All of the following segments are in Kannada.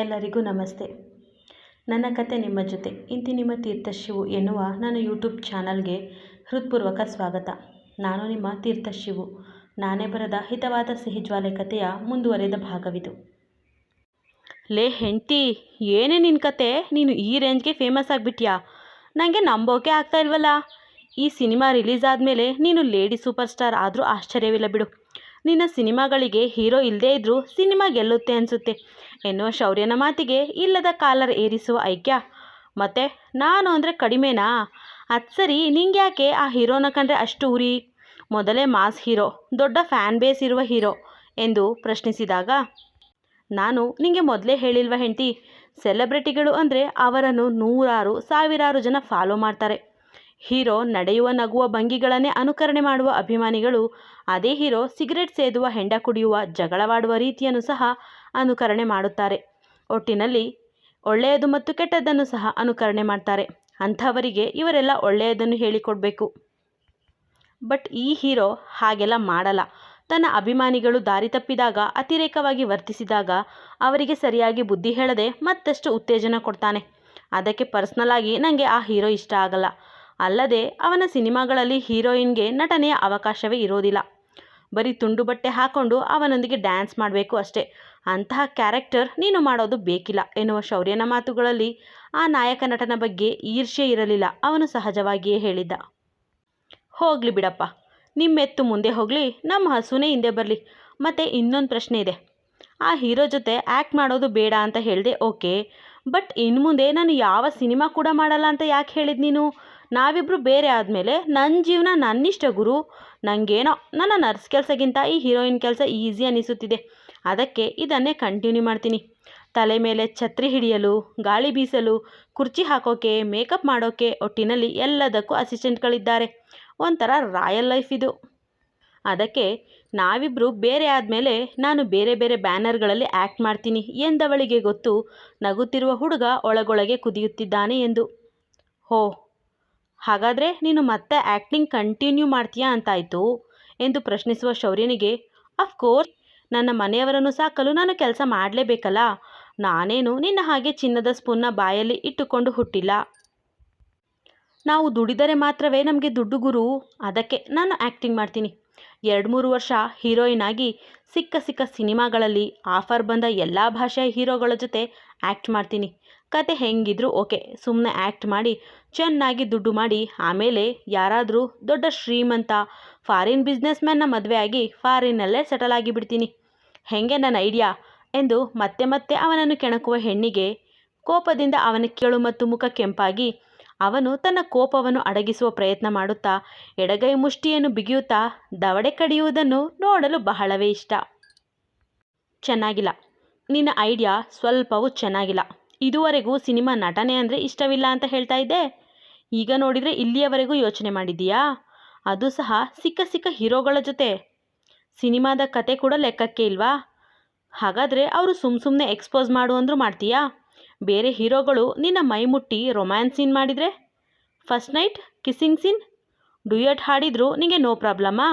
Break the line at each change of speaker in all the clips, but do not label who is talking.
ಎಲ್ಲರಿಗೂ ನಮಸ್ತೆ. ನನ್ನ ಕತೆ ನಿಮ್ಮ ಜೊತೆ ಇಂತಿ ನಿಮ್ಮ ತೀರ್ಥಶಿವು ಎನ್ನುವ ನನ್ನ ಯೂಟ್ಯೂಬ್ ಚಾನಲ್ಗೆ ಹೃತ್ಪೂರ್ವಕ ಸ್ವಾಗತ. ನಾನು ನಿಮ್ಮ ತೀರ್ಥಶಿವು. ನಾನೇ ಬರೆದ ಹಿತವಾದ ಸಿಹಿಜ್ವಾಲೆ ಕಥೆಯ ಮುಂದುವರೆದ ಭಾಗವಿದು. ಲೇ ಹೆಂಡ್ತಿ, ಏನೇ ನಿನ್ನ ಕತೆ? ನೀನು ಈ ರೇಂಜ್ಗೆ ಫೇಮಸ್ ಆಗಿಬಿಟ್ಯಾ? ನನಗೆ ನಂಬೋಕೆ ಆಗ್ತಾ ಇಲ್ವಲ್ಲ. ಈ ಸಿನಿಮಾ ರಿಲೀಸ್ ಆದಮೇಲೆ ನೀನು ಲೇಡಿ ಸೂಪರ್ ಸ್ಟಾರ್ ಆದರೂ ಆಶ್ಚರ್ಯವಿಲ್ಲ ಬಿಡು. ನಿನ್ನ ಸಿನಿಮಾಗಳಿಗೆ ಹೀರೋ ಇಲ್ಲದೇ ಇದ್ದರೂ ಸಿನಿಮಾ ಗೆಲ್ಲುತ್ತೆ ಅನಿಸುತ್ತೆ ಎನ್ನುವ ಶೌರ್ಯನ ಮಾತಿಗೆ ಇಲ್ಲದ ಕಾಲರ್ ಏರಿಸುವ ಐಕ್ಯ. ಮತ್ತೆ ನಾನು ಅಂದರೆ ಕಡಿಮೆನಾ? ಅದು ಸರಿ, ನಿಂಗೆ ಯಾಕೆ ಆ ಹೀರೋನ ಕಂಡ್ರೆ ಅಷ್ಟು ಉರಿ? ಮೊದಲೇ ಮಾಸ್ ಹೀರೋ, ದೊಡ್ಡ ಫ್ಯಾನ್ ಬೇಸ್ ಇರುವ ಹೀರೋ ಎಂದು ಪ್ರಶ್ನಿಸಿದಾಗ, ನಾನು ನಿಂಗೆ ಮೊದಲೇ ಹೇಳಿಲ್ವ ಹೆಂಡ್ತಿ, ಸೆಲೆಬ್ರಿಟಿಗಳು ಅಂದರೆ ಅವರನ್ನು ನೂರಾರು ಸಾವಿರಾರು ಜನ ಫಾಲೋ ಮಾಡ್ತಾರೆ. ಹೀರೋ ನಡೆಯುವ ನಗುವ ಭಂಗಿಗಳನ್ನೇ ಅನುಕರಣೆ ಮಾಡುವ ಅಭಿಮಾನಿಗಳು ಅದೇ ಹೀರೋ ಸಿಗರೆಟ್ ಸೇದುವ, ಹೆಂಡ ಕುಡಿಯುವ, ಜಗಳವಾಡುವ ರೀತಿಯನ್ನು ಸಹ ಅನುಕರಣೆ ಮಾಡುತ್ತಾರೆ. ಒಟ್ಟಿನಲ್ಲಿ ಒಳ್ಳೆಯದು ಮತ್ತು ಕೆಟ್ಟದ್ದನ್ನು ಸಹ ಅನುಕರಣೆ ಮಾಡ್ತಾರೆ. ಅಂಥವರಿಗೆ ಇವರೆಲ್ಲ ಒಳ್ಳೆಯದನ್ನು ಹೇಳಿಕೊಡಬೇಕು. ಬಟ್ ಈ ಹೀರೋ ಹಾಗೆಲ್ಲ ಮಾಡಲ್ಲ. ತನ್ನ ಅಭಿಮಾನಿಗಳು ದಾರಿ ತಪ್ಪಿದಾಗ, ಅತಿರೇಕವಾಗಿ ವರ್ತಿಸಿದಾಗ ಅವರಿಗೆ ಸರಿಯಾಗಿ ಬುದ್ಧಿ ಹೇಳದೆ ಮತ್ತಷ್ಟು ಉತ್ತೇಜನ ಕೊಡ್ತಾನೆ. ಅದಕ್ಕೆ ಪರ್ಸ್ನಲ್ ಆಗಿ ನನಗೆ ಆ ಹೀರೋ ಇಷ್ಟ ಆಗಲ್ಲ. ಅಲ್ಲದೆ ಅವನ ಸಿನಿಮಾಗಳಲ್ಲಿ ಹೀರೋಯಿನ್ಗೆ ನಟನೆಯ ಅವಕಾಶವೇ ಇರೋದಿಲ್ಲ. ಬರೀ ತುಂಡು ಬಟ್ಟೆ ಹಾಕ್ಕೊಂಡು ಅವನೊಂದಿಗೆ ಡ್ಯಾನ್ಸ್ ಮಾಡಬೇಕು ಅಷ್ಟೇ. ಅಂತಹ ಕ್ಯಾರೆಕ್ಟರ್ ನೀನು ಮಾಡೋದು ಬೇಕಿಲ್ಲ ಎನ್ನುವ ಶೌರ್ಯನ ಮಾತುಗಳಲ್ಲಿ ಆ ನಾಯಕ ನಟನ ಬಗ್ಗೆ ಈರ್ಷ್ಯೆ ಇರಲಿಲ್ಲ. ಅವನು ಸಹಜವಾಗಿಯೇ ಹೇಳಿದ್ದ, ಹೋಗಲಿ ಬಿಡಪ್ಪ, ನಿಮ್ಮೆತ್ತು ಮುಂದೆ ಹೋಗಲಿ, ನಮ್ಮ ಹಸುನೇ ಹಿಂದೆ ಬರಲಿ. ಮತ್ತು ಇನ್ನೊಂದು ಪ್ರಶ್ನೆ ಇದೆ. ಆ ಹೀರೋ ಜೊತೆ ಆ್ಯಕ್ಟ್ ಮಾಡೋದು ಬೇಡ ಅಂತ ಹೇಳಿದೆ, ಓಕೆ. ಬಟ್ ಇನ್ನು ಮುಂದೆ ನಾನು ಯಾವ ಸಿನಿಮಾ ಕೂಡ ಮಾಡಲ್ಲ ಅಂತ ಯಾಕೆ ಹೇಳಿದ್ ನೀನು? ನಾವಿಬ್ಬರು ಬೇರೆ ಆದಮೇಲೆ ನನ್ನ ಜೀವನ ನನ್ನಿಷ್ಟ ಗುರು. ನನಗೇನೋ ನನ್ನ ನರ್ಸ್ ಕೆಲಸಕ್ಕಿಂತ ಈ ಹೀರೋಯಿನ್ ಕೆಲಸ ಈಸಿ ಅನಿಸುತ್ತಿದೆ. ಅದಕ್ಕೆ ಇದನ್ನೇ ಕಂಟಿನ್ಯೂ ಮಾಡ್ತೀನಿ. ತಲೆ ಮೇಲೆ ಛತ್ರಿ ಹಿಡಿಯಲು, ಗಾಳಿ ಬೀಸಲು, ಕುರ್ಚಿ ಹಾಕೋಕೆ, ಮೇಕಪ್ ಮಾಡೋಕೆ, ಒಟ್ಟಿನಲ್ಲಿ ಎಲ್ಲದಕ್ಕೂ ಅಸಿಸ್ಟೆಂಟ್ಗಳಿದ್ದಾರೆ. ಒಂಥರ ರಾಯಲ್ ಲೈಫ್ ಇದು. ಅದಕ್ಕೆ ನಾವಿಬ್ಬರು ಬೇರೆ ಆದಮೇಲೆ ನಾನು ಬೇರೆ ಬೇರೆ ಬ್ಯಾನರ್ಗಳಲ್ಲಿ ಆ್ಯಕ್ಟ್ ಮಾಡ್ತೀನಿ ಎಂದವಳಿಗೆ ಗೊತ್ತು. ನಗುತ್ತಿರುವ ಹುಡುಗ ಒಳಗೊಳಗೆ ಕುದಿಯುತ್ತಿದ್ದಾನೆ ಎಂದು. ಹೋ, ಹಾಗಾದರೆ ನೀನು ಮತ್ತೆ ಆ್ಯಕ್ಟಿಂಗ್ ಕಂಟಿನ್ಯೂ ಮಾಡ್ತೀಯಾ ಅಂತಾಯಿತು ಎಂದು ಪ್ರಶ್ನಿಸುವ ಶೌರ್ಯನಿಗೆ, ಅಫ್ಕೋರ್ಸ್, ನನ್ನ ಮನೆಯವರನ್ನು ಸಾಕಲು ನಾನು ಕೆಲಸ ಮಾಡಲೇಬೇಕಲ್ಲ. ನಾನೇನು ನಿನ್ನ ಹಾಗೆ ಚಿನ್ನದ ಸ್ಪೂನ್ನ ಬಾಯಲ್ಲಿ ಇಟ್ಟುಕೊಂಡು ಹುಟ್ಟಿಲ್ಲ. ನಾವು ದುಡಿದರೆ ಮಾತ್ರವೇ ನಮಗೆ ದುಡ್ಡು ಗುರು. ಅದಕ್ಕೆ ನಾನು ಆ್ಯಕ್ಟಿಂಗ್ ಮಾಡ್ತೀನಿ. 2-3 ವರ್ಷ ಹೀರೋಯಿನ್ ಆಗಿ ಸಿಕ್ಕ ಸಿನಿಮಾಗಳಲ್ಲಿ ಆಫರ್ ಬಂದ ಎಲ್ಲ ಭಾಷೆಯ ಹೀರೋಗಳ ಜೊತೆ ಆ್ಯಕ್ಟ್ ಮಾಡ್ತೀನಿ. ಕತೆ ಹೆಂಗಿದ್ರು ಓಕೆ. ಸುಮ್ಮನೆ ಆ್ಯಕ್ಟ್ ಮಾಡಿ ಚೆನ್ನಾಗಿ ದುಡ್ಡು ಮಾಡಿ ಆಮೇಲೆ ಯಾರಾದರೂ ದೊಡ್ಡ ಶ್ರೀಮಂತ ಫಾರಿನ್ ಬಿಸ್ನೆಸ್ ಮ್ಯಾನ್ನ ಮದುವೆ ಆಗಿ ಫಾರಿನ್ನಲ್ಲೇ ಸೆಟಲ್ ಆಗಿಬಿಡ್ತೀನಿ. ಹೆಂಗೆ ನನ್ನ ಐಡಿಯಾ ಎಂದು ಮತ್ತೆ ಅವನನ್ನು ಕೆಣಕುವ ಹೆಣ್ಣಿಗೆ ಕೋಪದಿಂದ ಅವನ ಕೇಳು ಮತ್ತು ಮುಖ ಕೆಂಪಾಗಿ ಅವನು ತನ್ನ ಕೋಪವನ್ನು ಅಡಗಿಸುವ ಪ್ರಯತ್ನ ಮಾಡುತ್ತಾ ಎಡಗೈ ಮುಷ್ಟಿಯನ್ನು ಬಿಗಿಯುತ್ತಾ ದವಡೆ ಕಡಿಯುವುದನ್ನು ನೋಡಲು ಬಹಳವೇ ಇಷ್ಟ. ಚೆನ್ನಾಗಿಲ್ಲ, ನಿನ್ನ ಐಡಿಯಾ ಸ್ವಲ್ಪವೂ ಚೆನ್ನಾಗಿಲ್ಲ. ಇದುವರೆಗೂ ಸಿನಿಮಾ ನಟನೆ ಅಂದರೆ ಇಷ್ಟವಿಲ್ಲ ಅಂತ ಹೇಳ್ತಾ ಇದ್ದೆ. ಈಗ ನೋಡಿದರೆ ಇಲ್ಲಿಯವರೆಗೂ ಯೋಚನೆ ಮಾಡಿದ್ದೀಯಾ? ಅದು ಸಹ ಸಿಕ್ಕ ಹೀರೋಗಳ ಜೊತೆ. ಸಿನಿಮಾದ ಕತೆ ಕೂಡ ಲೆಕ್ಕಕ್ಕೆ ಇಲ್ವಾ? ಹಾಗಾದರೆ ಅವರು ಸುಮ್ಮನೆ ಎಕ್ಸ್ಪೋಸ್ ಮಾಡು ಅಂದರೂ ಮಾಡ್ತೀಯಾ? ಬೇರೆ ಹೀರೋಗಳು ನಿನ್ನ ಮೈ ಮುಟ್ಟಿ ರೊಮ್ಯಾನ್ಸ್ ಸೀನ್ ಮಾಡಿದರೆ, first night kissing scene, duet ಹಾಡಿದ್ರು ನಿಮಗೆ ನೋ ಪ್ರಾಬ್ಲಮ್ಮಾ?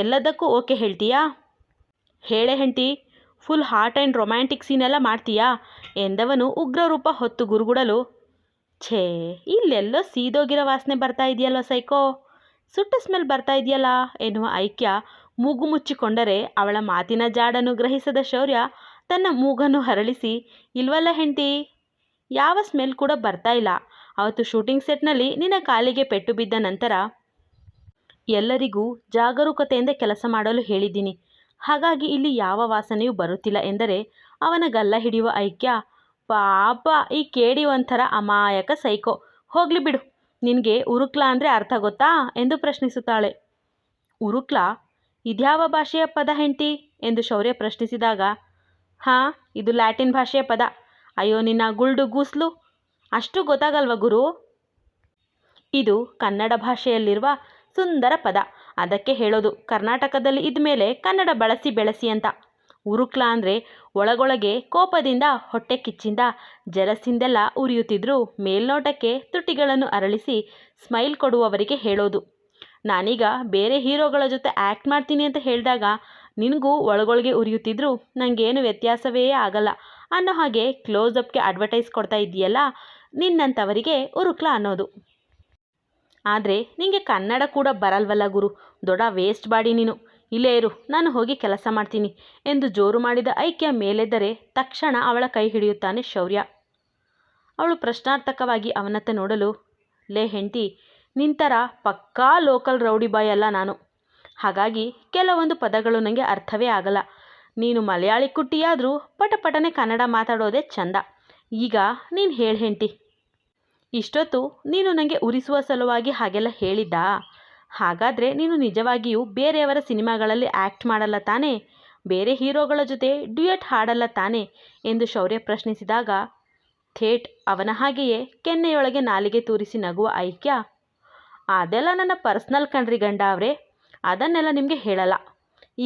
ಎಲ್ಲದಕ್ಕೂ ಓಕೆ ಹೇಳ್ತೀಯಾ? ಹೇಳೆ ಹೆಂಡ್ತಿ, ಫುಲ್ ಹಾಟ್ ಆ್ಯಂಡ್ ರೊಮ್ಯಾಂಟಿಕ್ ಸೀನೆಲ್ಲ ಮಾಡ್ತೀಯಾ ಎಂದವನು ಉಗ್ರ ರೂಪ ಹೊತ್ತು ಗುರುಗುಡಲು, ಛೇ, ಇಲ್ಲೆಲ್ಲೋ ಸೀದೋಗಿರೋ ವಾಸನೆ ಬರ್ತಾ ಇದೆಯಲ್ವ ಸೈಕೋ, ಸುಟ್ಟ ಸ್ಮೆಲ್ ಬರ್ತಾ ಇದೆಯಲ್ಲ ಎನ್ನುವ ಐಕ್ಯ ಮೂಗು ಮುಚ್ಚಿಕೊಂಡರೆ ಅವಳ ಮಾತಿನ ಜಾಡನ್ನು ಗ್ರಹಿಸದ ಶೌರ್ಯ ತನ್ನ ಮೂಗನ್ನು ಹರಳಿಸಿ, ಇಲ್ವಲ್ಲ ಹೆಂಡ್ತಿ, ಯಾವ ಸ್ಮೆಲ್ ಕೂಡ ಬರ್ತಾ ಇಲ್ಲ. ಅವತ್ತು ಶೂಟಿಂಗ್ ಸೆಟ್ನಲ್ಲಿ ನಿನ್ನ ಕಾಲಿಗೆ ಪೆಟ್ಟು ಬಿದ್ದ ನಂತರ ಎಲ್ಲರಿಗೂ ಜಾಗರೂಕತೆಯಿಂದ ಕೆಲಸ ಮಾಡಲು ಹೇಳಿದ್ದೀನಿ. ಹಾಗಾಗಿ ಇಲ್ಲಿ ಯಾವ ವಾಸನೆಯೂ ಬರುತ್ತಿಲ್ಲ ಎಂದರೆ ಅವನ ಗಲ್ಲ ಹಿಡಿಯುವ ಐಕ್ಯ, ಪಾಪ ಈ ಕೇಡಿ ಒಂಥರ ಅಮಾಯಕ ಸೈಕೋ. ಹೋಗಲಿ ಬಿಡು, ನಿನಗೆ ಉರುಕ್ಲಾ ಅಂದರೆ ಅರ್ಥ ಗೊತ್ತಾ ಎಂದು ಪ್ರಶ್ನಿಸುತ್ತಾಳೆ. ಉರುಕ್ಲಾ? ಇದ್ಯಾವ ಭಾಷೆಯ ಪದ ಹೆಂಡ್ತಿ ಎಂದು ಶೌರ್ಯ ಪ್ರಶ್ನಿಸಿದಾಗ, ಹಾಂ, ಇದು ಲ್ಯಾಟಿನ್ ಭಾಷೆಯ ಪದ. ಅಯ್ಯೋ ನಿನ್ನ ಗುಲ್ಡು ಗೂಸ್ಲು, ಅಷ್ಟು ಗೊತ್ತಾಗಲ್ವ ಗುರು? ಇದು ಕನ್ನಡ ಭಾಷೆಯಲ್ಲಿರುವ ಸುಂದರ ಪದ. ಅದಕ್ಕೆ ಹೇಳೋದು ಕರ್ನಾಟಕದಲ್ಲಿ ಇದ್ಮೇಲೆ ಕನ್ನಡ ಬೆಳೆಸಿ ಅಂತ. ಉರುಕ್ಲಾ ಅಂದರೆ ಒಳಗೊಳಗೆ ಕೋಪದಿಂದ, ಹೊಟ್ಟೆ ಕಿಚ್ಚಿಂದ, ಜಲಸಿಂದೆಲ್ಲ ಉರಿಯುತ್ತಿದ್ರೂ ಮೇಲ್ನೋಟಕ್ಕೆ ತುಟಿಗಳನ್ನು ಅರಳಿಸಿ ಸ್ಮೈಲ್ ಕೊಡುವವರಿಗೆ ಹೇಳೋದು. ನಾನೀಗ ಬೇರೆ ಹೀರೋಗಳ ಜೊತೆ ಆ್ಯಕ್ಟ್ ಮಾಡ್ತೀನಿ ಅಂತ ಹೇಳಿದಾಗ ನಿನಗೂ ಒಳಗೊಳಗೆ ಉರಿಯುತ್ತಿದ್ರೂ ನನಗೇನು ವ್ಯತ್ಯಾಸವೇ ಆಗಲ್ಲ. ಅನ್ನೋ ಹಾಗೆ ಕ್ಲೋಸಪ್ಗೆ ಅಡ್ವರ್ಟೈಸ್ ಕೊಡ್ತಾ ಇದೆಯಲ್ಲ, ನಿನ್ನಂಥವರಿಗೆ ಉರುಕ್ಲ ಅನ್ನೋದು. ಆದರೆ ನಿನಗೆ ಕನ್ನಡ ಕೂಡ ಬರಲ್ವಲ್ಲ ಗುರು, ದೊಡ್ಡ ವೇಸ್ಟ್ ಬಾಡಿ ನೀನು, ಇಲ್ಲೇ ಇರು, ನಾನು ಹೋಗಿ ಕೆಲಸ ಮಾಡ್ತೀನಿ ಎಂದು ಜೋರು ಮಾಡಿದ ಐಕ್ಯ ಮೇಲೆದ್ದರೆ ತಕ್ಷಣ ಅವಳ ಕೈ ಹಿಡಿಯುತ್ತಾನೆ ಶೌರ್ಯ. ಅವಳು ಪ್ರಶ್ನಾರ್ಥಕವಾಗಿ ಅವನತ್ತ ನೋಡಲು, ಲೇ ಹೆಂಡತಿ, ನಿಂತರ ಪಕ್ಕಾ ಲೋಕಲ್ ರೌಡಿ ಬಾಯ್ ಅಲ್ಲ ನಾನು, ಹಾಗಾಗಿ ಕೆಲವೊಂದು ಪದಗಳು ನನಗೆ ಅರ್ಥವೇ ಆಗಲ್ಲ. ನೀನು ಮಲಯಾಳಿ ಕುಟ್ಟಿಯಾದರೂ ಪಟಪಟನೆ ಕನ್ನಡ ಮಾತಾಡೋದೇ ಚಂದ. ಈಗ ನೀನು ಹೇಳಿ ಹೆಂಡತಿ, ಇಷ್ಟೊತ್ತು ನೀನು ನನಗೆ ಉರಿಸುವ ಸಲುವಾಗಿ ಹಾಗೆಲ್ಲ ಹೇಳಿದ್ದಾ? ಹಾಗಾದರೆ ನೀನು ನಿಜವಾಗಿಯೂ ಬೇರೆಯವರ ಸಿನಿಮಾಗಳಲ್ಲಿ ಆ್ಯಕ್ಟ್ ಮಾಡಲ್ಲ ತಾನೇ? ಬೇರೆ ಹೀರೋಗಳ ಜೊತೆ ಡ್ಯುಯೆಟ್ ಹಾಡಲ್ಲ ತಾನೇ ಎಂದು ಶೌರ್ಯ ಪ್ರಶ್ನಿಸಿದಾಗ, ಥೇಟ್ ಅವನ ಹಾಗೆಯೇ ಕೆನ್ನೆಯೊಳಗೆ ನಾಲಿಗೆ ತೂರಿಸಿ ನಗುವ ಐಕ್ಯ, ಅದೆಲ್ಲ ನನ್ನ ಪರ್ಸ್ನಲ್ ಕಣ್ರಿ ಗಂಡ ಅವರೇ, ಅದನ್ನೆಲ್ಲ ನಿಮಗೆ ಹೇಳಲ್ಲ.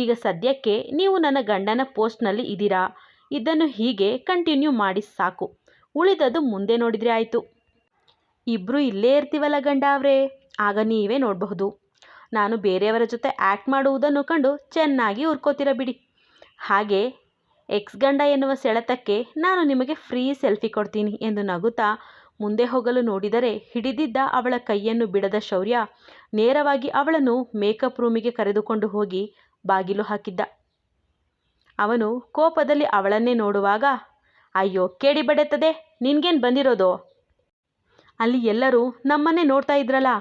ಈಗ ಸದ್ಯಕ್ಕೆ ನೀವು ನನ್ನ ಗಂಡನ ಪೋಸ್ಟ್ನಲ್ಲಿ ಇದ್ದೀರಾ, ಇದನ್ನು ಹೀಗೆ ಕಂಟಿನ್ಯೂ ಮಾಡಿ ಸಾಕು, ಉಳಿದದ್ದು ಮುಂದೆ ನೋಡಿದರೆ ಆಯಿತು. ಇಬ್ಬರು ಇಲ್ಲೇ ಇರ್ತೀವಲ್ಲ ಗಂಡ ಅವರೇ, ಆಗ ನೀವೇ ನೋಡಬಹುದು. ನಾನು ಬೇರೆಯವರ ಜೊತೆ ಆ್ಯಕ್ಟ್ ಮಾಡುವುದನ್ನು ಕಂಡು ಚೆನ್ನಾಗಿ ಉರ್ಕೋತೀರ ಬಿಡಿ. ಹಾಗೆ ಎಕ್ಸ್ ಗಂಡ ಎನ್ನುವ ಸೆಳೆತಕ್ಕೆ ನಾನು ನಿಮಗೆ ಫ್ರೀ ಸೆಲ್ಫಿ ಕೊಡ್ತೀನಿ ಎಂದು ನಗುತ್ತಾ ಮುಂದೆ ಹೋಗಲು ನೋಡಿದರೆ, ಹಿಡಿದಿದ್ದ ಅವಳ ಕೈಯನ್ನು ಬಿಡದ ಶೌರ್ಯ ನೇರವಾಗಿ ಅವಳನ್ನು ಮೇಕಪ್ ರೂಮಿಗೆ ಕರೆದುಕೊಂಡು ಹೋಗಿ ಬಾಗಿಲು ಹಾಕಿದ್ದ. ಅವನು ಕೋಪದಲ್ಲಿ ಅವಳನ್ನೇ ನೋಡುವಾಗ, ಅಯ್ಯೋ ಕೇಳಿ ಬಡೆತ್ತದೆ, ನಿನ್ಗೇನು ಬಂದಿರೋದು? ಅಲ್ಲಿ ಎಲ್ಲರೂ ನಮ್ಮನ್ನೇ ನೋಡ್ತಾ ಇದ್ರಲ್ಲ,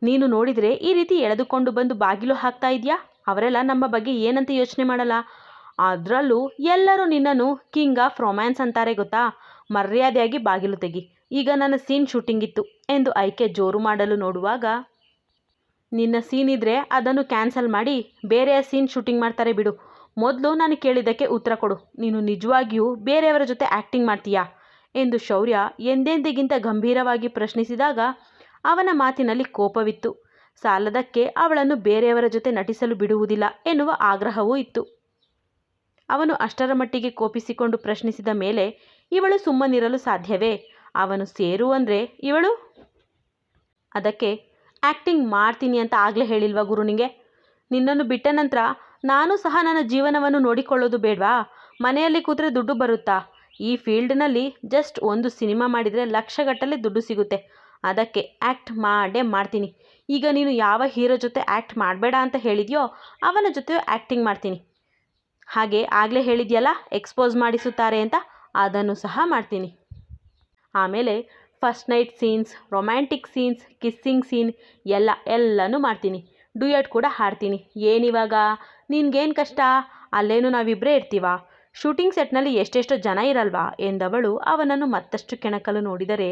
ನೀನು ನೋಡಿದರೆ ಈ ರೀತಿ ಎಳೆದುಕೊಂಡು ಬಂದು ಬಾಗಿಲು ಹಾಕ್ತಾ ಇದೆಯಾ? ಅವರೆಲ್ಲ ನಮ್ಮ ಬಗ್ಗೆ ಏನಂತ ಯೋಚನೆ ಮಾಡಲ್ಲ. ಅದರಲ್ಲೂ ಎಲ್ಲರೂ ನಿನ್ನನ್ನು ಕಿಂಗ್ ಆಫ್ ರೊಮ್ಯಾನ್ಸ್ ಅಂತಾರೆ ಗೊತ್ತಾ. ಮರ್ಯಾದೆಯಾಗಿ ಬಾಗಿಲು ತೆಗಿ, ಈಗ ನನ್ನ ಸೀನ್ ಶೂಟಿಂಗ್ ಇತ್ತು ಎಂದು ಐಕೆ ಜೋರು ಮಾಡಲು ನೋಡುವಾಗ, ನಿನ್ನ ಸೀನ್ ಇದ್ದರೆ ಅದನ್ನು ಕ್ಯಾನ್ಸಲ್ ಮಾಡಿ ಬೇರೆಯ ಸೀನ್ ಶೂಟಿಂಗ್ ಮಾಡ್ತಾರೆ ಬಿಡು. ಮೊದಲು ನಾನು ಕೇಳಿದ್ದಕ್ಕೆ ಉತ್ತರ ಕೊಡು, ನೀನು ನಿಜವಾಗಿಯೂ ಬೇರೆಯವರ ಜೊತೆ ಆ್ಯಕ್ಟಿಂಗ್ ಮಾಡ್ತೀಯಾ ಎಂದು ಶೌರ್ಯ ಎಂದೆಂದಿಗಿಂತ ಗಂಭೀರವಾಗಿ ಪ್ರಶ್ನಿಸಿದಾಗ ಅವನ ಮಾತಿನಲ್ಲಿ ಕೋಪವಿತ್ತು. ಸಾಲದಕ್ಕೆ ಅವಳನ್ನು ಬೇರೆಯವರ ಜೊತೆ ನಟಿಸಲು ಬಿಡುವುದಿಲ್ಲ ಎನ್ನುವ ಆಗ್ರಹವೂ ಇತ್ತು. ಅವನು ಅಷ್ಟರ ಮಟ್ಟಿಗೆ ಕೋಪಿಸಿಕೊಂಡು ಪ್ರಶ್ನಿಸಿದ ಮೇಲೆ ಇವಳು ಸುಮ್ಮನಿರಲು ಸಾಧ್ಯವೇ? ಅವನು ಸೇರು ಅಂದರೆ ಇವಳು ಅದಕ್ಕೆ ಆ್ಯಕ್ಟಿಂಗ್ ಮಾಡ್ತೀನಿ ಅಂತ ಆಗಲೇ ಹೇಳಿಲ್ವಾ ಗುರು ನಿಂಗೆ? ನಿನ್ನನ್ನು ಬಿಟ್ಟ ನಂತರ ನಾನು ಸಹ ನನ್ನ ಜೀವನವನ್ನು ನೋಡಿಕೊಳ್ಳೋದು ಬೇಡವಾ? ಮನೆಯಲ್ಲಿ ಕೂತ್ರೆ ದುಡ್ಡು ಬರುತ್ತಾ? ಈ ಫೀಲ್ಡ್ನಲ್ಲಿ ಜಸ್ಟ್ ಒಂದು ಸಿನಿಮಾ ಮಾಡಿದರೆ ಲಕ್ಷಗಟ್ಟಲೆ ದುಡ್ಡು ಸಿಗುತ್ತೆ, ಅದಕ್ಕೆ ಆ್ಯಕ್ಟ್ ಮಾಡೇ ಮಾಡ್ತೀನಿ. ಈಗ ನೀನು ಯಾವ ಹೀರೋ ಜೊತೆ ಆ್ಯಕ್ಟ್ ಮಾಡಬೇಡ ಅಂತ ಹೇಳಿದೆಯೋ ಅವನ ಜೊತೆ ಆ್ಯಕ್ಟಿಂಗ್ ಮಾಡ್ತೀನಿ. ಹಾಗೆ ಆಗಲೇ ಹೇಳಿದೆಯಲ್ಲ ಎಕ್ಸ್ಪೋಸ್ ಮಾಡಿಸುತ್ತಾರೆ ಅಂತ, ಅದನ್ನು ಸಹ ಮಾಡ್ತೀನಿ. ಆಮೇಲೆ first night scenes, romantic scenes, kissing scene ಎಲ್ಲನೂ ಮಾಡ್ತೀನಿ. ಡ್ಯುಯೆಟ್ ಕೂಡ ಹಾಡ್ತೀನಿ. ಏನಿವಾಗ ನಿನ್ಗೇನು ಕಷ್ಟ? ಅಲ್ಲೇನು ನಾವಿಬ್ಬರೇ ಇರ್ತೀವ, ಶೂಟಿಂಗ್ ಸೆಟ್ನಲ್ಲಿ ಎಷ್ಟೆಷ್ಟು ಜನ ಇರಲ್ವಾ ಎಂದವಳು ಅವನನ್ನು ಮತ್ತಷ್ಟು ಕೆಣಕಲು ನೋಡಿದರೆ,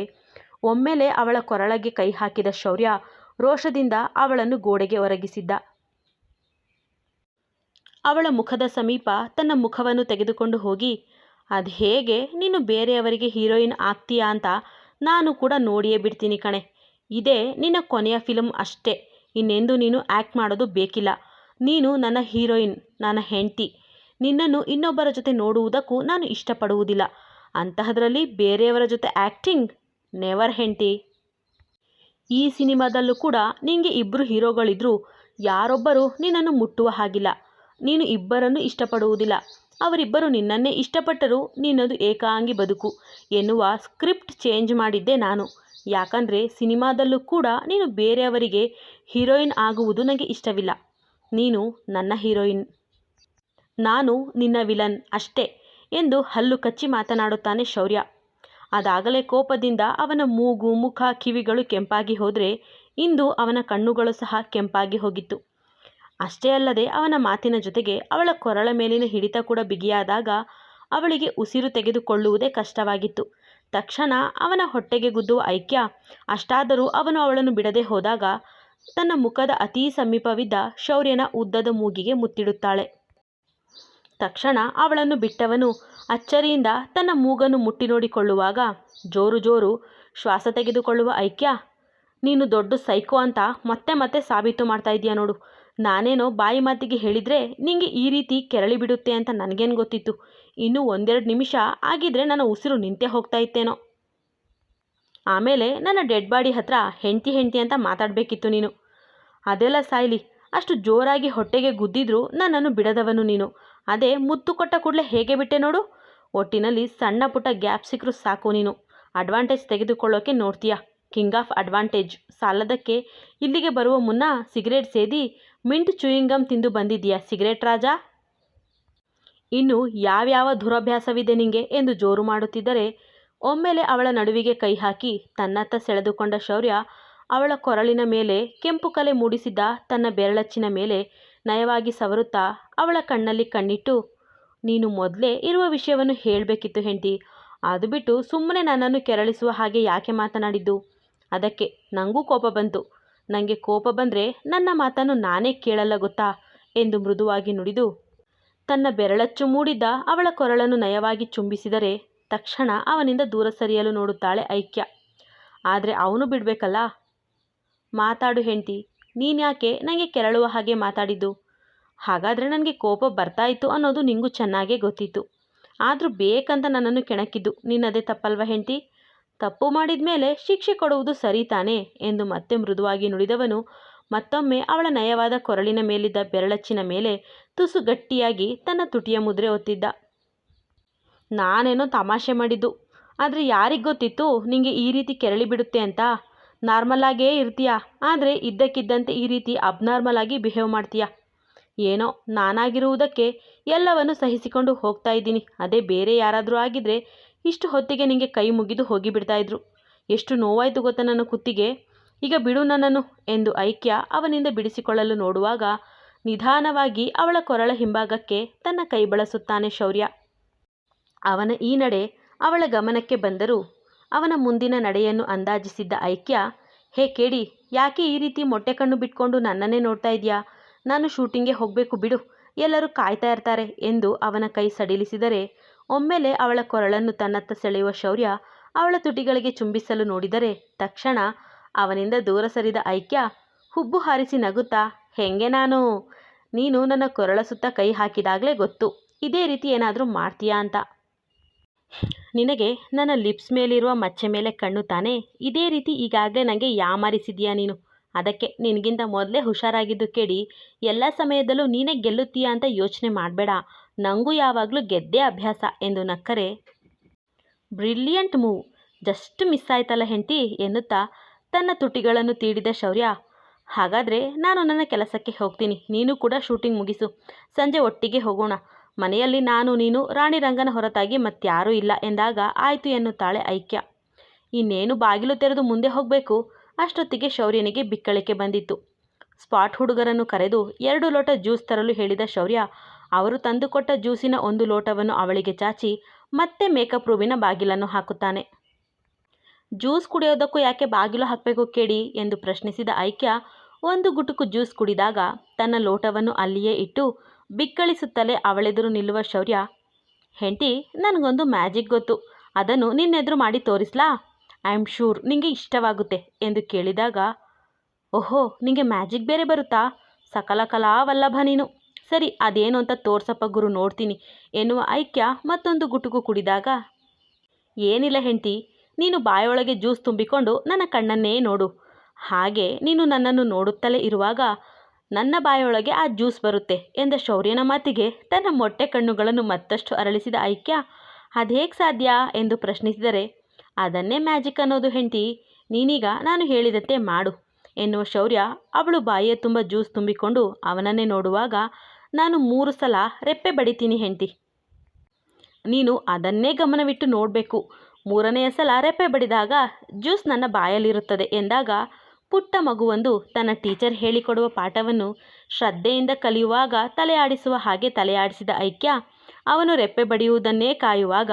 ಒಮ್ಮೆಲೆ ಅವಳ ಕೊರಳಗೆ ಕೈ ಹಾಕಿದ ಶೌರ್ಯ ರೋಷದಿಂದ ಅವಳನ್ನು ಗೋಡೆಗೆ ಒರಗಿಸಿದ್ದ. ಅವಳ ಮುಖದ ಸಮೀಪ ತನ್ನ ಮುಖವನ್ನು ತೆಗೆದುಕೊಂಡು ಹೋಗಿ, ಅದು ಹೇಗೆ ನೀನು ಬೇರೆಯವರಿಗೆ ಹೀರೋಯಿನ್ ಆಗ್ತೀಯಾ ಅಂತ ನಾನು ಕೂಡ ನೋಡಿಯೇ ಬಿಡ್ತೀನಿ ಕಣೆ. ಇದೇ ನಿನ್ನ ಕೊನೆಯ ಫಿಲಮ್ ಅಷ್ಟೇ, ಇನ್ನೆಂದೂ ನೀನು ಆ್ಯಕ್ಟ್ ಮಾಡೋದು ಬೇಕಿಲ್ಲ. ನೀನು ನನ್ನ ಹೀರೋಯಿನ್, ನನ್ನ ಹೆಂಡತಿ. ನಿನ್ನನ್ನು ಇನ್ನೊಬ್ಬರ ಜೊತೆ ನೋಡುವುದಕ್ಕೂ ನಾನು ಇಷ್ಟಪಡುವುದಿಲ್ಲ. ಅಂತಹದ್ರಲ್ಲಿ ಬೇರೆಯವರ ಜೊತೆ ಆ್ಯಕ್ಟಿಂಗ್ ನೆವರ್ ಹೆಂಡತಿ. ಈ ಸಿನಿಮಾದಲ್ಲೂ ಕೂಡ ನಿನಗೆ ಇಬ್ಬರು ಹೀರೋಗಳಿದ್ರೂ ಯಾರೊಬ್ಬರೂ ನಿನ್ನನ್ನು ಮುಟ್ಟುವ ಹಾಗಿಲ್ಲ. ನೀನು ಇಬ್ಬರನ್ನು ಇಷ್ಟಪಡುವುದಿಲ್ಲ, ಅವರಿಬ್ಬರು ನಿನ್ನನ್ನೇ ಇಷ್ಟಪಟ್ಟರೂ ನಿನ್ನದು ಏಕಾಂಗಿ ಬದುಕು ಎನ್ನುವ ಸ್ಕ್ರಿಪ್ಟ್ ಚೇಂಜ್ ಮಾಡಿದ್ದೆ ನಾನು. ಯಾಕಂದರೆ ಸಿನಿಮಾದಲ್ಲೂ ಕೂಡ ನೀನು ಬೇರೆಯವರಿಗೆ ಹೀರೋಯಿನ್ ಆಗುವುದು ನನಗೆ ಇಷ್ಟವಿಲ್ಲ. ನೀನು ನನ್ನ ಹೀರೋಯಿನ್, ನಾನು ನಿನ್ನ ವಿಲನ್ ಅಷ್ಟೇ ಎಂದು ಹಲ್ಲು ಕಚ್ಚಿ ಮಾತನಾಡುತ್ತಾನೆ ಶೌರ್ಯ. ಅದಾಗಲೇ ಕೋಪದಿಂದ ಅವನ ಮೂಗು, ಮುಖ, ಕಿವಿಗಳು ಕೆಂಪಾಗಿ ಹೋದರೆ ಇಂದು ಅವನ ಕಣ್ಣುಗಳು ಸಹ ಕೆಂಪಾಗಿ ಹೋಗಿತ್ತು. ಅಷ್ಟೇ ಅಲ್ಲದೆ ಅವನ ಮಾತಿನ ಜೊತೆಗೆ ಅವಳ ಕೊರಳ ಮೇಲಿನ ಹಿಡಿತ ಕೂಡ ಬಿಗಿಯಾದಾಗ ಅವಳಿಗೆ ಉಸಿರು ತೆಗೆದುಕೊಳ್ಳುವುದೇ ಕಷ್ಟವಾಗಿತ್ತು. ತಕ್ಷಣ ಅವನ ಹೊಟ್ಟೆಗೆ ಗುದ್ದುವ ಐಕ್ಯ, ಅಷ್ಟಾದರೂ ಅವನು ಅವಳನ್ನು ಬಿಡದೆ ಹೋದಾಗ ತನ್ನ ಮುಖದ ಅತೀ ಸಮೀಪವಿದ್ದ ಶೌರ್ಯನ ಉದ್ದದ ಮೂಗಿಗೆ ಮುತ್ತಿಡುತ್ತಾಳೆ. ತಕ್ಷಣ ಅವಳನ್ನು ಬಿಟ್ಟವನು ಅಚ್ಚರಿಯಿಂದ ತನ್ನ ಮೂಗನ್ನು ಮುಟ್ಟಿ ನೋಡಿಕೊಳ್ಳುವಾಗ ಜೋರು ಜೋರು ಶ್ವಾಸ ತೆಗೆದುಕೊಳ್ಳುವ ಐಕ್ಯ, ನೀನು ದೊಡ್ಡ ಸೈಕೋ ಅಂತ ಮತ್ತೆ ಮತ್ತೆ ಸಾಬೀತು ಮಾಡ್ತಾ ಇದೆಯಾ ನೋಡು. ನಾನೇನೋ ಬಾಯಿ ಮಾತಿಗೆ ಹೇಳಿದರೆ ನಿಂಗೆ ಈ ರೀತಿ ಕೆರಳಿ ಬಿಡುತ್ತೆ ಅಂತ ನನಗೇನು ಗೊತ್ತಿತ್ತು. ಇನ್ನೂ ಒಂದೆರಡು ನಿಮಿಷ ಆಗಿದ್ರೆ ನನ್ನ ಉಸಿರು ನಿಂತೇ ಹೋಗ್ತಾ ಇತ್ತೇನೋ. ಆಮೇಲೆ ನನ್ನ ಡೆಡ್ ಬಾಡಿ ಹತ್ರ ಹೆಂಡ್ತಿ ಅಂತ ಮಾತಾಡಬೇಕಿತ್ತು ನೀನು. ಅದೆಲ್ಲ ಸಾಯ್ಲಿ, ಅಷ್ಟು ಜೋರಾಗಿ ಹೊಟ್ಟೆಗೆ ಗುದ್ದಿದ್ರೂ ನನ್ನನ್ನು ಬಿಡದವನು ನೀನು. ಅದೇ ಮುತ್ತು ಕೊಟ್ಟ ಕೂಡಲೇ ಹೇಗೆ ಬಿಟ್ಟೆ ನೋಡು. ಒಟ್ಟಿನಲ್ಲಿ ಸಣ್ಣ ಪುಟ್ಟ ಗ್ಯಾಪ್ ಸಿಕ್ಕರೂ ಸಾಕು, ನೀನು ಅಡ್ವಾಂಟೇಜ್ ತೆಗೆದುಕೊಳ್ಳೋಕೆ ನೋಡ್ತೀಯ. King of advantage. ಸಾಲದಕ್ಕೆ ಇಲ್ಲಿಗೆ ಬರುವ ಮುನ್ನ ಸಿಗರೇಟ್ ಸೇದಿ ಮಿಂಟ್ ಚೂಯಿಂಗ್ ಗಮ್ ತಿಂದು ಬಂದಿದ್ದೀಯಾ ಸಿಗರೇಟ್ ರಾಜ? ಇನ್ನು ಯಾವ್ಯಾವ ದುರಭ್ಯಾಸವಿದೆ ನಿಂಗೆ ಎಂದು ಜೋರು ಮಾಡುತ್ತಿದ್ದರೆ ಒಮ್ಮೆಲೆ ಅವಳ ನಡುವಿಗೆ ಕೈ ಹಾಕಿ ತನ್ನತ್ತ ಸೆಳೆದುಕೊಂಡ ಶೌರ್ಯ ಅವಳ ಕೊರಳಿನ ಮೇಲೆ ಕೆಂಪು ಕಲೆ ಮೂಡಿಸಿದ್ದ ತನ್ನ ಬೆರಳಚ್ಚಿನ ಮೇಲೆ ನಯವಾಗಿ ಸವರುತ್ತಾ ಅವಳ ಕಣ್ಣಲ್ಲಿ ಕಣ್ಣಿಟ್ಟು, ನೀನು ಮೊದಲೇ ಇರುವ ವಿಷಯವನ್ನು ಹೇಳಬೇಕಿತ್ತು ಹೆಂಡತಿ. ಅದು ಬಿಟ್ಟು ಸುಮ್ಮನೆ ನನ್ನನ್ನು ಕೆರಳಿಸುವ ಹಾಗೆ ಯಾಕೆ ಮಾತನಾಡಿದ್ದು? ಅದಕ್ಕೆ ನನಗೂ ಕೋಪ ಬಂತು. ನನಗೆ ಕೋಪ ಬಂದರೆ ನನ್ನ ಮಾತನ್ನು ನಾನೇ ಕೇಳಲ್ಲ ಗೊತ್ತಾ ಎಂದು ಮೃದುವಾಗಿ ನುಡಿದು ತನ್ನ ಬೆರಳಚ್ಚು ಮೂಡಿದ್ದ ಅವಳ ಕೊರಳನ್ನು ನಯವಾಗಿ ಚುಂಬಿಸಿದರೆ ತಕ್ಷಣ ಅವನಿಂದ ದೂರ ಸರಿಯಲು ನೋಡುತ್ತಾಳೆ ಐಕ್ಯ. ಆದರೆ ಅವನು ಬಿಡಬೇಕಲ್ಲ. ಮಾತಾಡು ಹೆಂಡತಿ, ನೀನ್ಯಾಕೆ ನನಗೆ ಕೆರಳುವ ಹಾಗೆ ಮಾತಾಡಿದ್ದು? ಹಾಗಾದರೆ ನನಗೆ ಕೋಪ ಬರ್ತಾ ಇತ್ತು ಅನ್ನೋದು ನಿಂಗೂ ಚೆನ್ನಾಗೇ ಗೊತ್ತಿತ್ತು. ಆದರೂ ಬೇಕಂತ ನನ್ನನ್ನು ಕೆಣಕಿದ್ದು ನಿನ್ನದೇ ತಪ್ಪಲ್ವ ಹೆಂಡತಿ? ತಪ್ಪು ಮಾಡಿದ ಮೇಲೆ ಶಿಕ್ಷೆ ಕೊಡುವುದು ಸರಿ ತಾನೇ ಎಂದು ಮತ್ತೆ ಮೃದುವಾಗಿ ನುಡಿದವನು ಮತ್ತೊಮ್ಮೆ ಅವಳ ನಯವಾದ ಕೊರಳಿನ ಮೇಲಿದ್ದ ಬೆರಳಚ್ಚಿನ ಮೇಲೆ ತುಸು ಗಟ್ಟಿಯಾಗಿ ತನ್ನ ತುಟಿಯ ಮುದ್ರೆ ಒತ್ತಿದ್ದ. ನಾನೇನೋ ತಮಾಷೆ ಮಾಡಿದ್ದು, ಆದರೆ ಯಾರಿಗೆ ಗೊತ್ತಿತ್ತು ನಿಂಗೆ ಈ ರೀತಿ ಕೆರಳಿ ಬಿಡುತ್ತೆ ಅಂತ. ನಾರ್ಮಲಾಗೇ ಇರ್ತೀಯ, ಆದರೆ ಇದ್ದಕ್ಕಿದ್ದಂತೆ ಈ ರೀತಿ ಅಬ್ನಾರ್ಮಲ್ ಆಗಿ ಬಿಹೇವ್ ಮಾಡ್ತೀಯ. ಏನೋ ನಾನಾಗಿರುವುದಕ್ಕೆ ಎಲ್ಲವನ್ನು ಸಹಿಸಿಕೊಂಡು ಹೋಗ್ತಾ ಇದ್ದೀನಿ. ಅದೇ ಬೇರೆ ಯಾರಾದರೂ ಆಗಿದ್ರೆ ಇಷ್ಟು ಹೊತ್ತಿಗೆ ನಿಂಗೆ ಕೈ ಮುಗಿದು ಹೋಗಿಬಿಡ್ತಾಯಿದ್ರು. ಎಷ್ಟು ನೋವಾಯಿತು ಗೊತ್ತಾ ನನ್ನ ಕುತ್ತಿಗೆ. ಈಗ ಬಿಡು ನನ್ನನ್ನು ಎಂದು ಐಕ್ಯ ಅವನಿಂದ ಬಿಡಿಸಿಕೊಳ್ಳಲು ನೋಡುವಾಗ ನಿಧಾನವಾಗಿ ಅವಳ ಕೊರಳ ಹಿಂಭಾಗಕ್ಕೆ ತನ್ನ ಕೈ ಬಳಸುತ್ತಾನೆ ಶೌರ್ಯ. ಅವನ ಈ ನಡೆ ಅವಳ ಗಮನಕ್ಕೆ ಬಂದರೂ ಅವನ ಮುಂದಿನ ನಡೆಯನ್ನು ಅಂದಾಜಿಸಿದ್ದ ಐಕ್ಯ, ಹೇ ಕೇಡಿ, ಯಾಕೆ ಈ ರೀತಿ ಮೊಟ್ಟೆ ಕಣ್ಣು ಬಿಟ್ಕೊಂಡು ನನ್ನನ್ನೇ ನೋಡ್ತಾ ಇದೆಯಾ? ನಾನು ಶೂಟಿಂಗ್ಗೆ ಹೋಗಬೇಕು ಬಿಡು, ಎಲ್ಲರೂ ಕಾಯ್ತಾ ಇರ್ತಾರೆ ಎಂದು ಅವನ ಕೈ ಸಡಿಲಿಸಿದರೆ ಒಮ್ಮೆಲೆ ಅವಳ ಕೊರಳನ್ನು ತನ್ನತ್ತ ಸೆಳೆಯುವ ಶೌರ್ಯ ಅವಳ ತುಟಿಗಳಿಗೆ ಚುಂಬಿಸಲು ನೋಡಿದರೆ ತಕ್ಷಣ ಅವನಿಂದ ದೂರ ಸರಿದ ಐಕ್ಯ ಹುಬ್ಬು ಹಾರಿಸಿ ನಗುತ್ತಾ, ಹೆಂಗೆ ನೀನು ನನ್ನ ಕೊರಳ ಸುತ್ತ ಕೈ ಹಾಕಿದಾಗಲೇ ಗೊತ್ತು ಇದೇ ರೀತಿ ಏನಾದರೂ ಮಾಡ್ತೀಯಾ ಅಂತ. ನಿನಗೆ ನನ್ನ ಲಿಪ್ಸ್ ಮೇಲಿರುವ ಮಚ್ಚೆ ಮೇಲೆ ಕಣ್ಣು ತಾನೇ? ಇದೇ ರೀತಿ ಈಗಾಗಲೇ ನನಗೆ ಯಾಮಾರಿಸಿದೀಯಾ ನೀನು. ಅದಕ್ಕೆ ನಿನಗಿಂತ ಮೊದಲೇ ಹುಷಾರಾಗಿದ್ದು ಕೇಳಿ, ಎಲ್ಲ ಸಮಯದಲ್ಲೂ ನೀನೇ ಗೆಲ್ಲುತ್ತೀಯಾ ಅಂತ ಯೋಚನೆ ಮಾಡಬೇಡ. ನನಗೂ ಯಾವಾಗಲೂ ಗೆದ್ದೇ ಅಭ್ಯಾಸ ಎಂದು ನಕ್ಕರೆ, ಬ್ರಿಲಿಯಂಟ್ ಮೂವ್, ಜಸ್ಟ್ ಮಿಸ್ ಆಯ್ತಲ್ಲ ಹೆಂಡತಿ ಎನ್ನುತ್ತಾ ತನ್ನ ತುಟಿಗಳನ್ನು ತೀಡಿದ ಶೌರ್ಯ, ಹಾಗಾದರೆ ನಾನು ನನ್ನ ಕೆಲಸಕ್ಕೆ ಹೋಗ್ತೀನಿ, ನೀನು ಕೂಡ ಶೂಟಿಂಗ್ ಮುಗಿಸು, ಸಂಜೆ ಒಟ್ಟಿಗೆ ಹೋಗೋಣ. ಮನೆಯಲ್ಲಿ ನಾನು ನೀನು ರಾಣಿ ರಂಗನ ಹೊರತಾಗಿ ಮತ್ತಾರೂ ಇಲ್ಲ ಎಂದಾಗ ಆಯಿತು ಎನ್ನುತ್ತಾಳೆ ಐಕ್ಯ. ಇನ್ನೇನು ಬಾಗಿಲು ತೆರೆದು ಮುಂದೆ ಹೋಗಬೇಕು. ಅಷ್ಟೊತ್ತಿಗೆ ಶೌರ್ಯನಿಗೆ ಬಿಕ್ಕಳಿಕೆ ಬಂದಿತ್ತು. ಸ್ಪಾಟ್ ಹುಡುಗರನ್ನು ಕರೆದು 2 ಲೋಟ ಜ್ಯೂಸ್ ತರಲು ಹೇಳಿದ ಶೌರ್ಯ ಅವರು ತಂದುಕೊಟ್ಟ ಜ್ಯೂಸಿನ 1 ಲೋಟವನ್ನು ಅವಳಿಗೆ ಚಾಚಿ ಮತ್ತೆ ಮೇಕಪ್ ರೂಮಿನ ಬಾಗಿಲನ್ನು ಹಾಕುತ್ತಾನೆ. ಜ್ಯೂಸ್ ಕುಡಿಯೋದಕ್ಕೂ ಯಾಕೆ ಬಾಗಿಲು ಹಾಕಬೇಕು ಕೇಳಿ ಎಂದು ಪ್ರಶ್ನಿಸಿದ ಐಕ್ಯ 1 ಗುಟುಕು ಜ್ಯೂಸ್ ಕುಡಿದಾಗ ತನ್ನ ಲೋಟವನ್ನು ಅಲ್ಲಿಯೇ ಇಟ್ಟು ಬಿಕ್ಕಳಿಸುತ್ತಲೇ ಅವಳೆದುರು ನಿಲ್ಲುವ ಶೌರ್ಯ, ಹೆಂಡತಿ, ನನಗೊಂದು ಮ್ಯಾಜಿಕ್ ಗೊತ್ತು, ಅದನ್ನು ನಿನ್ನೆದುರು ಮಾಡಿ ತೋರಿಸ್ಲಾ? ಐ ಆಮ್ ಶೂರ್ ನಿಂಗೆ ಇಷ್ಟವಾಗುತ್ತೆ ಎಂದು ಕೇಳಿದಾಗ, ಓಹೋ, ನಿಂಗೆ ಮ್ಯಾಜಿಕ್ ಬೇರೆ ಬರುತ್ತಾ? ಸಕಲ ಕಲಾ ವಲ್ಲಭ ನೀನು. ಸರಿ, ಅದೇನು ಅಂತ ತೋರ್ಸಪ್ಪ ಗುರು, ನೋಡ್ತೀನಿ ಎನ್ನುವ ಐಕ್ಯ ಮತ್ತೊಂದು ಗುಟುಕು ಕುಡಿದಾಗ, ಏನಿಲ್ಲ ಹೆಂಡತಿ, ನೀನು ಬಾಯೊಳಗೆ ಜ್ಯೂಸ್ ತುಂಬಿಕೊಂಡು ನನ್ನ ಕಣ್ಣನ್ನೇ ನೋಡು. ಹಾಗೆ ನೀನು ನನ್ನನ್ನು ನೋಡುತ್ತಲೇ ಇರುವಾಗ ನನ್ನ ಬಾಯೊಳಗೆ ಆ ಜ್ಯೂಸ್ ಬರುತ್ತೆ ಎಂದ ಶೌರ್ಯನ ಮಾತಿಗೆ ತನ್ನ ಮೊಟ್ಟೆ ಕಣ್ಣುಗಳನ್ನು ಮತ್ತಷ್ಟು ಅರಳಿಸಿದ ಐಕ್ಯ, ಅದೇಗೆ ಸಾಧ್ಯ ಎಂದು ಪ್ರಶ್ನಿಸಿದರೆ, ಅದನ್ನೇ ಮ್ಯಾಜಿಕ್ ಅನ್ನೋದು ಹೆಂಡತಿ, ನೀನೀಗ ನಾನು ಹೇಳಿದಂತೆ ಮಾಡು ಎನ್ನುವ ಶೌರ್ಯ ಅವಳು ಬಾಯಿಯ ತುಂಬ ಜ್ಯೂಸ್ ತುಂಬಿಕೊಂಡು ಅವನನ್ನೇ ನೋಡುವಾಗ, ನಾನು 3 ಸಲ ರೆಪ್ಪೆ ಬಡಿತೀನಿ ಹೆಂಡತಿ, ನೀನು ಅದನ್ನೇ ಗಮನವಿಟ್ಟು ನೋಡಬೇಕು. 3ನೆಯ ಸಲ ರೆಪ್ಪೆ ಬಡಿದಾಗ ಜ್ಯೂಸ್ ನನ್ನ ಬಾಯಲ್ಲಿರುತ್ತದೆ ಎಂದಾಗ ಪುಟ್ಟ ಮಗುವೊಂದು ತನ್ನ ಟೀಚರ್ ಹೇಳಿಕೊಡುವ ಪಾಠವನ್ನು ಶ್ರದ್ಧೆಯಿಂದ ಕಲಿಯುವಾಗ ತಲೆ ಆಡಿಸುವ ಹಾಗೆ ತಲೆ ಆಡಿಸಿದ ಐಕ್ಯ ಅವನು ರೆಪ್ಪೆ ಬಡಿಯುವುದನ್ನೇ ಕಾಯುವಾಗ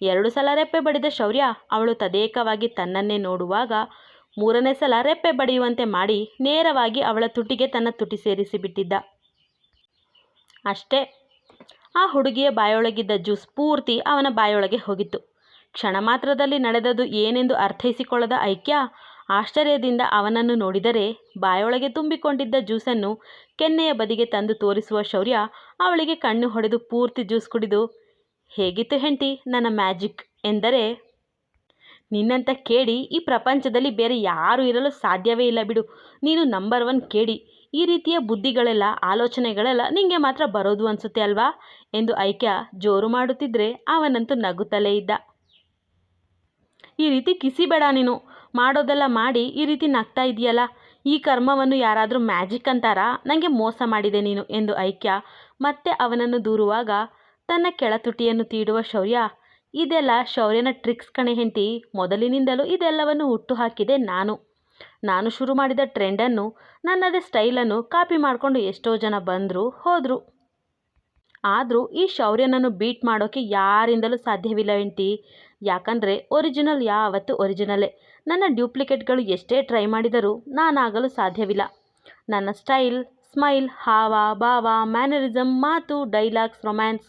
2 ಸಲ ರೆಪ್ಪೆ ಬಡಿದ ಶೌರ್ಯ ಅವಳು ತದೇಕವಾಗಿ ತನ್ನನ್ನೇ ನೋಡುವಾಗ 3ನೇ ಸಲ ರೆಪ್ಪೆ ಬಡಿಯುವಂತೆ ಮಾಡಿ ನೇರವಾಗಿ ಅವಳ ತುಟಿಗೆ ತನ್ನ ತುಟಿ ಸೇರಿಸಿಬಿಟ್ಟಿದ್ದ. ಅಷ್ಟೇ, ಆ ಹುಡುಗಿಯ ಬಾಯೊಳಗಿದ್ದ ಜ್ಯೂಸ್ ಪೂರ್ತಿ ಅವನ ಬಾಯೊಳಗೆ ಹೋಗಿತ್ತು. ಕ್ಷಣ ಮಾತ್ರದಲ್ಲಿ ನಡೆದದ್ದು ಏನೆಂದು ಅರ್ಥೈಸಿಕೊಳ್ಳದ ಐಕ್ಯ ಆಶ್ಚರ್ಯದಿಂದ ಅವನನ್ನು ನೋಡಿದರೆ ಬಾಯೊಳಗೆ ತುಂಬಿಕೊಂಡಿದ್ದ ಜ್ಯೂಸನ್ನು ಕೆನ್ನೆಯ ಬದಿಗೆ ತಂದು ತೋರಿಸುವ ಶೌರ್ಯ ಅವಳಿಗೆ ಕಣ್ಣು ಹೊಡೆದು ಪೂರ್ತಿ ಜ್ಯೂಸ್ ಕುಡಿದು, ಹೇಗಿತ್ತು ಹೆಂಡತಿ ನನ್ನ ಮ್ಯಾಜಿಕ್ ಎಂದರೆ, ನಿನ್ನಂಥ ಕೇಡಿ ಈ ಪ್ರಪಂಚದಲ್ಲಿ ಬೇರೆ ಯಾರೂ ಇರಲು ಸಾಧ್ಯವೇ ಇಲ್ಲ ಬಿಡು, ನೀನು ನಂಬರ್ 1 ಕೇಡಿ. ಈ ರೀತಿಯ ಬುದ್ಧಿಗಳೆಲ್ಲ ಆಲೋಚನೆಗಳೆಲ್ಲ ನಿಂಗೆ ಮಾತ್ರ ಬರೋದು ಅನಿಸುತ್ತೆ ಅಲ್ವಾ ಎಂದು ಐಕ್ಯ ಜೋರು ಮಾಡುತ್ತಿದ್ದರೆ ಅವನಂತೂ ನಗುತ್ತಲೇ ಇದ್ದ. ಈ ರೀತಿ ಕಿಸಿಬೇಡ ನೀನು, ಮಾಡೋದೆಲ್ಲ ಮಾಡಿ ಈ ರೀತಿ ನಗ್ತಾ ಇದೆಯಲ್ಲ, ಈ ಕರ್ಮವನ್ನು ಯಾರಾದರೂ ಮ್ಯಾಜಿಕ್ ಅಂತಾರಾ? ನನಗೆ ಮೋಸ ಮಾಡಿದೆ ನೀನು ಎಂದು ಐಕ್ಯ ಮತ್ತೆ ಅವನನ್ನು ದೂರುವಾಗ ತನ್ನ ಕೆಳತುಟಿಯನ್ನು ತೀಡುವ ಶೌರ್ಯ, ಇದೆಲ್ಲ ಶೌರ್ಯನ ಟ್ರಿಕ್ಸ್ ಕಣೆ ಹೆಂಡತಿ, ಮೊದಲಿನಿಂದಲೂ ಇದೆಲ್ಲವನ್ನು ಹುಟ್ಟು ಹಾಕಿದೆ ನಾನು ಶುರು ಮಾಡಿದ ಟ್ರೆಂಡನ್ನು, ನನ್ನದೇ ಸ್ಟೈಲನ್ನು ಕಾಪಿ ಮಾಡಿಕೊಂಡು ಎಷ್ಟೋ ಜನ ಬಂದರು ಹೋದರು. ಆದರೂ ಈ ಶೌರ್ಯನನ್ನು ಬೀಟ್ ಮಾಡೋಕ್ಕೆ ಯಾರಿಂದಲೂ ಸಾಧ್ಯವಿಲ್ಲ ಹೆಂಡತಿ. ಯಾಕಂದರೆ ಒರಿಜಿನಲ್ ಯಾವತ್ತೂ ಒರಿಜಿನಲ್ಲೇ. ನನ್ನ ಡ್ಯೂಪ್ಲಿಕೇಟ್ಗಳು ಎಷ್ಟೇ ಟ್ರೈ ಮಾಡಿದರೂ ನಾನಾಗಲು ಸಾಧ್ಯವಿಲ್ಲ. ನನ್ನ ಸ್ಟೈಲ್, ಸ್ಮೈಲ್, ಹಾವ ಭಾವ, ಮ್ಯಾನರಿಸಮ್, ಮಾತು, ಡೈಲಾಗ್ಸ್, ರೊಮ್ಯಾನ್ಸ್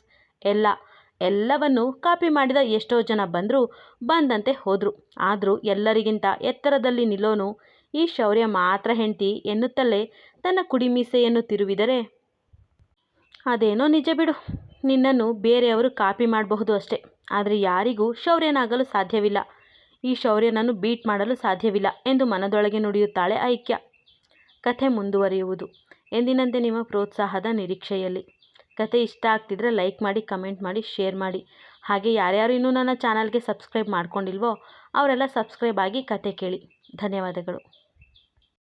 ಎಲ್ಲವನ್ನು ಕಾಪಿ ಮಾಡಿದ ಎಷ್ಟೋ ಜನ ಬಂದಂತೆ ಹೋದರು. ಆದರೂ ಎಲ್ಲರಿಗಿಂತ ಎತ್ತರದಲ್ಲಿ ನಿಲ್ಲೋನು ಈ ಶೌರ್ಯ ಮಾತ್ರ ಹೆಂಡತಿ ಎನ್ನುತ್ತಲೇ ತನ್ನ ಕುಡಿಮೀಸೆಯನ್ನು ತಿರುವಿದರೆ, ಅದೇನೋ ನಿಜ ಬಿಡು, ನಿನ್ನನ್ನು ಬೇರೆಯವರು ಕಾಪಿ ಮಾಡಬಹುದು ಅಷ್ಟೇ, ಆದರೆ ಯಾರಿಗೂ ಶೌರ್ಯನಾಗಲು ಸಾಧ್ಯವಿಲ್ಲ, ಈ ಶೌರ್ಯನನ್ನು ಬೀಟ್ ಮಾಡಲು ಸಾಧ್ಯವಿಲ್ಲ ಎಂದು ಮನದೊಳಗೆ ನುಡಿಯುತ್ತಾಳೆ ಐಕ್ಯ. ಕಥೆ ಮುಂದುವರಿಯುವುದು. ಎಂದಿನಂತೆ ನಿಮ್ಮ ಪ್ರೋತ್ಸಾಹದ ನಿರೀಕ್ಷೆಯಲ್ಲಿ. ಕಥೆ ಇಷ್ಟ ಆಗ್ತಿದ್ರೆ ಲೈಕ್ ಮಾಡಿ, ಕಮೆಂಟ್ ಮಾಡಿ, ಶೇರ್ ಮಾಡಿ. ಹಾಗೆ ಯಾರ್ಯಾರು ಇನ್ನೂ ನನ್ನ ಚಾನಲ್ಗೆ ಸಬ್ಸ್ಕ್ರೈಬ್ ಮಾಡ್ಕೊಂಡಿಲ್ವೋ ಅವರೆಲ್ಲ ಸಬ್ಸ್ಕ್ರೈಬ್ ಆಗಿ ಕತೆ ಕೇಳಿ. ಧನ್ಯವಾದಗಳು.